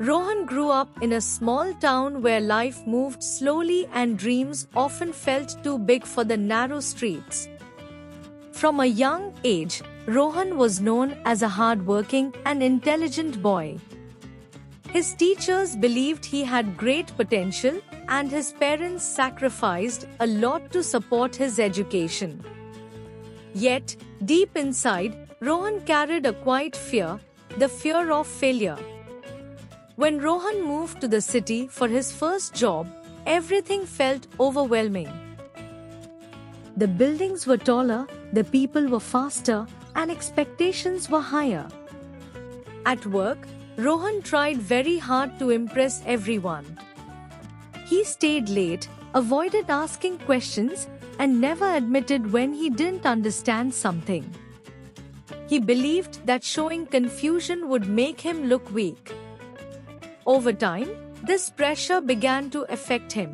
Rohan grew up in a small town where life moved slowly and dreams often felt too big for the narrow streets. From a young age, Rohan was known as a hard-working and intelligent boy. His teachers believed he had great potential, and his parents sacrificed a lot to support his education. Yet, deep inside, Rohan carried a quiet fear, the fear of failure. When Rohan moved to the city for his first job, everything felt overwhelming. The buildings were taller, the people were faster, and expectations were higher. At work, Rohan tried very hard to impress everyone. He stayed late, avoided asking questions, and never admitted when he didn't understand something. He believed that showing confusion would make him look weak. Over time, this pressure began to affect him.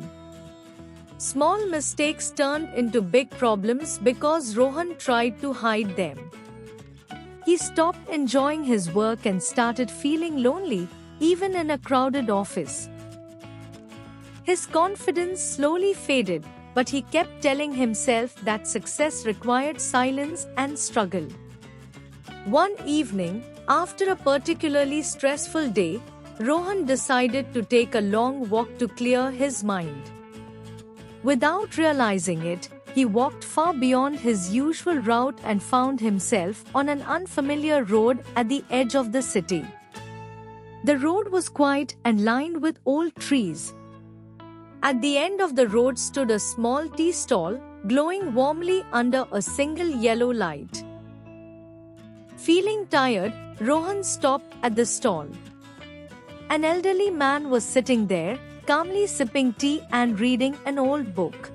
Small mistakes turned into big problems because Rohan tried to hide them. He stopped enjoying his work and started feeling lonely, even in a crowded office. His confidence slowly faded, but he kept telling himself that success required silence and struggle. One evening, after a particularly stressful day, Rohan decided to take a long walk to clear his mind. Without realizing it, he walked far beyond his usual route and found himself on an unfamiliar road at the edge of the city. The road was quiet and lined with old trees. At the end of the road stood a small tea stall, glowing warmly under a single yellow light. Feeling tired, Rohan stopped at the stall. An elderly man was sitting there, calmly sipping tea and reading an old book.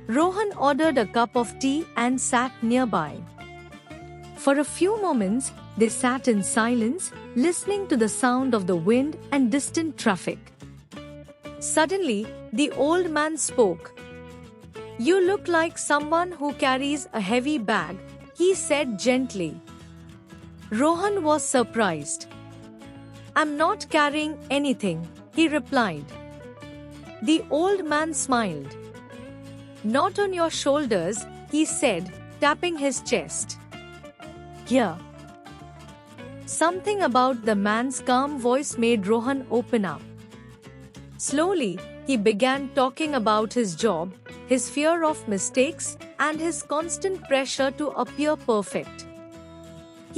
Rohan ordered a cup of tea and sat nearby. For a few moments, they sat in silence, listening to the sound of the wind and distant traffic. Suddenly, the old man spoke. "You look like someone who carries a heavy bag," he said gently. Rohan was surprised. "I'm not carrying anything," he replied. The old man smiled. "Not on your shoulders," he said, tapping his chest. "Here." Something about the man's calm voice made Rohan open up. Slowly, he began talking about his job, his fear of mistakes, and his constant pressure to appear perfect.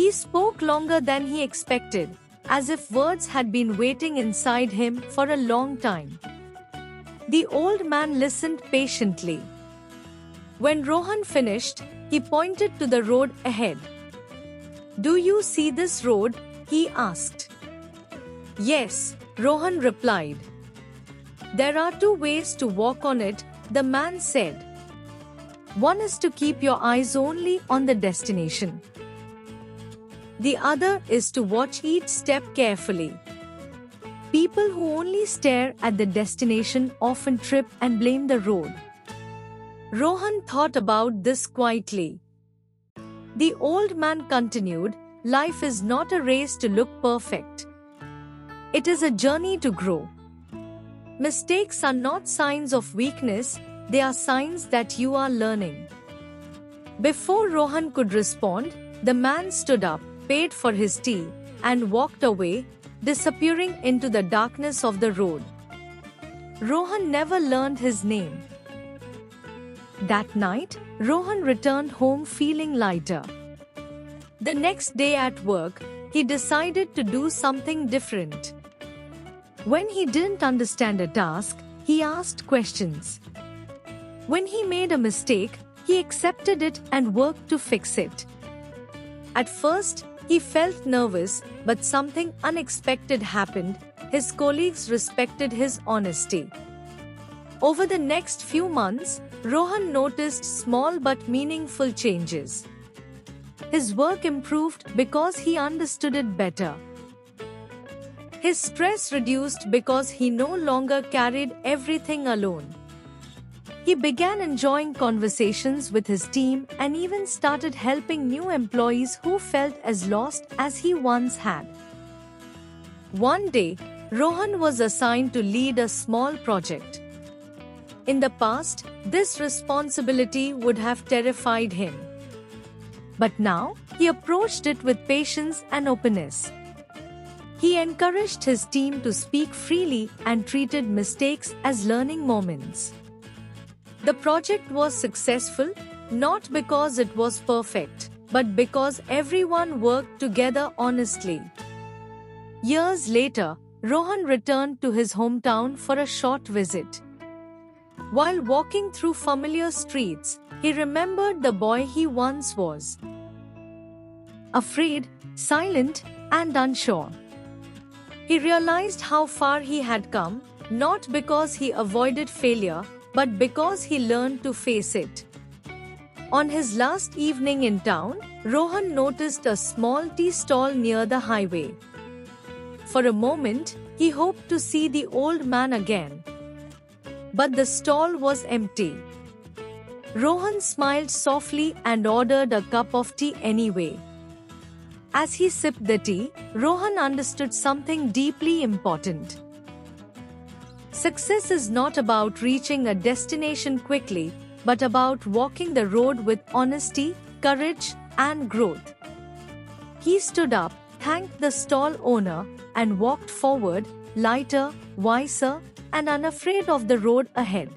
He spoke longer than he expected, as if words had been waiting inside him for a long time. The old man listened patiently. When Rohan finished, he pointed to the road ahead. "Do you see this road?" he asked. "Yes," Rohan replied. "There are two ways to walk on it," the man said. "One is to keep your eyes only on the destination. The other is to watch each step carefully. People who only stare at the destination often trip and blame the road." Rohan thought about this quietly. The old man continued, "Life is not a race to look perfect. It is a journey to grow. Mistakes are not signs of weakness, they are signs that you are learning." Before Rohan could respond, the man stood up, paid for his tea, and walked away, disappearing into the darkness of the road. Rohan never learned his name. That night, Rohan returned home feeling lighter. The next day at work, he decided to do something different. When he didn't understand a task, he asked questions. When he made a mistake, he accepted it and worked to fix it. At first, he felt nervous, but something unexpected happened. His colleagues respected his honesty. Over the next few months, Rohan noticed small but meaningful changes. His work improved because he understood it better. His stress reduced because he no longer carried everything alone. He began enjoying conversations with his team and even started helping new employees who felt as lost as he once had. One day, Rohan was assigned to lead a small project. In the past, this responsibility would have terrified him. But now, he approached it with patience and openness. He encouraged his team to speak freely and treated mistakes as learning moments. The project was successful, not because it was perfect, but because everyone worked together honestly. Years later, Rohan returned to his hometown for a short visit. While walking through familiar streets, he remembered the boy he once was. Afraid, silent, and unsure. He realized how far he had come, not because he avoided failure, but because he learned to face it. On his last evening in town, Rohan noticed a small tea stall near the highway. For a moment, he hoped to see the old man again. But the stall was empty. Rohan smiled softly and ordered a cup of tea anyway. As he sipped the tea, Rohan understood something deeply important. Success is not about reaching a destination quickly, but about walking the road with honesty, courage, and growth. He stood up, thanked the stall owner, and walked forward, lighter, wiser, and unafraid of the road ahead.